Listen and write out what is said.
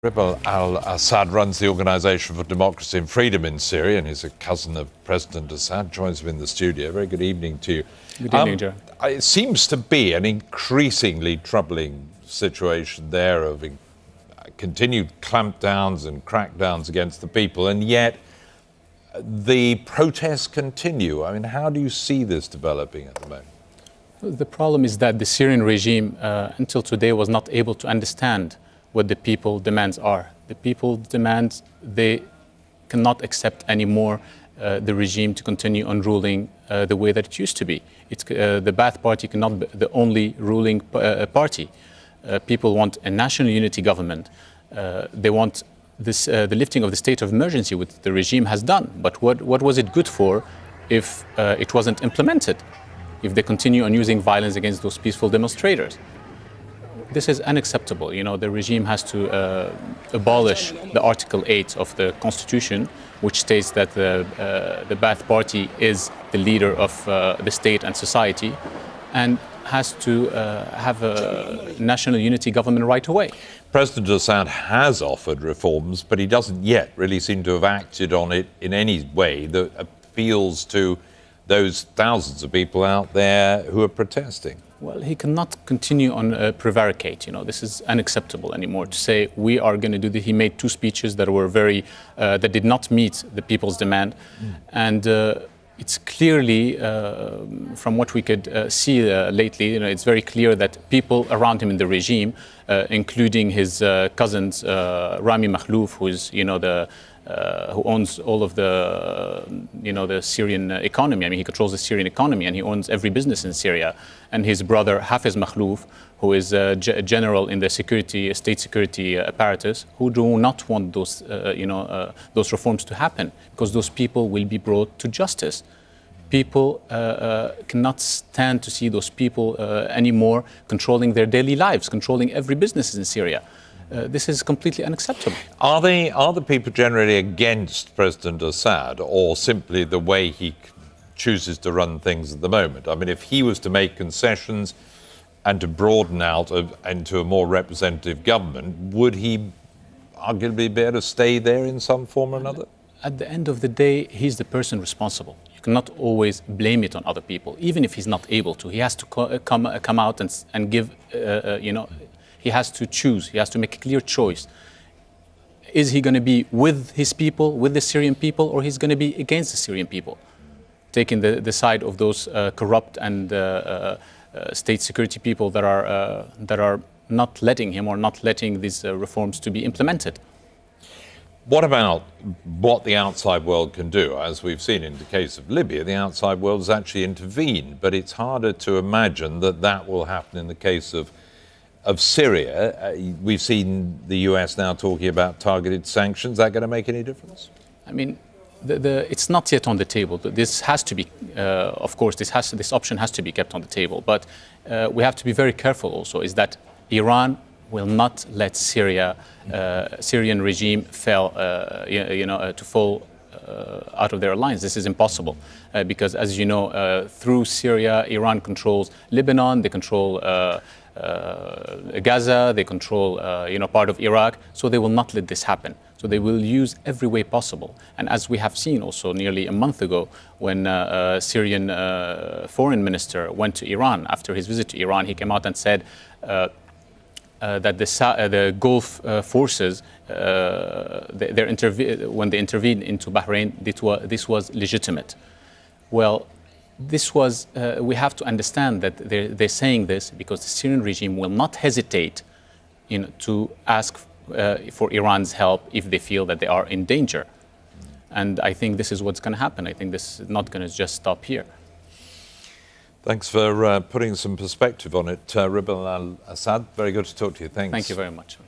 Ribal Al-Assad runs the Organisation for Democracy and Freedom in Syria, and he's a cousin of President Assad. Joins me in the studio. Very good evening to you. Good evening, Joe. It seems to be an increasingly troubling situation there of continued clampdowns and crackdowns against the people, and yet the protests continue. I mean, how do you see this developing at the moment? The problem is that the Syrian regime, until today, was not able to understand what the people demands are. The people demands, they cannot accept anymore the regime to continue on ruling the way that it used to be. The Ba'ath Party cannot be the only ruling party. People want a national unity government. They want this, the lifting of the state of emergency, which the regime has done. But what was it good for if it wasn't implemented? If they continue on using violence against those peaceful demonstrators? This is unacceptable. You know, the regime has to abolish the Article 8 of the Constitution, which states that the Ba'ath Party is the leader of the state and society, and has to have a national unity government right away. President Assad has offered reforms, but he doesn't yet really seem to have acted on it in any way that appeals to those thousands of people out there who are protesting. Well, he cannot continue on prevaricate. You know, this is unacceptable anymore. To say we are going to do this. He made two speeches that were very that did not meet the people's demand, and it's clearly from what we could see lately. You know, it's very clear that people around him in the regime, including his cousins, Rami Makhlouf, who is who owns all of the, the Syrian economy. I mean, he controls the Syrian economy, and he owns every business in Syria. And his brother, Hafiz Makhlouf, who is a general in the state security apparatus, who do not want those, those reforms to happen, because those people will be brought to justice. People cannot stand to see those people anymore controlling their daily lives, controlling every business in Syria. This is completely unacceptable. Are the people generally against President Assad, or simply the way he chooses to run things at the moment? I mean, if he was to make concessions and to broaden out into a more representative government, would he arguably be able to stay there in some form or another? At the end of the day, he's the person responsible. You cannot always blame it on other people, even if he's not able to. He has to come out and give, he has to choose. He has to make a clear choice. Is he going to be with his people, with the Syrian people, or he's going to be against the Syrian people, taking the side of those corrupt and state security people that are not letting him or not letting these reforms to be implemented? What about what the outside world can do? As we've seen in the case of Libya, the outside world has actually intervened, but it's harder to imagine that that will happen in the case of Syria. We've seen the US now talking about targeted sanctions. Is that going to make any difference? I mean, it's not yet on the table. This has to be, of course, this option has to be kept on the table. But we have to be very careful also, is that Iran will not let Syrian regime to fall out of their alliance. This is impossible because, as you know, through Syria, Iran controls Lebanon, they control Gaza, they control part of Iraq, so they will not let this happen. So they will use every way possible. And as we have seen also nearly a month ago, when Syrian foreign minister went to Iran, after his visit to Iran, he came out and said that the Gulf forces, when they intervened into Bahrain, this was legitimate. Well, this was, we have to understand that they're saying this because the Syrian regime will not hesitate to ask for Iran's help if they feel that they are in danger. And I think this is what's going to happen. I think this is not going to just stop here. Thanks for putting some perspective on it, Ribal Al-Assad. Very good to talk to you. Thanks. Thank you very much.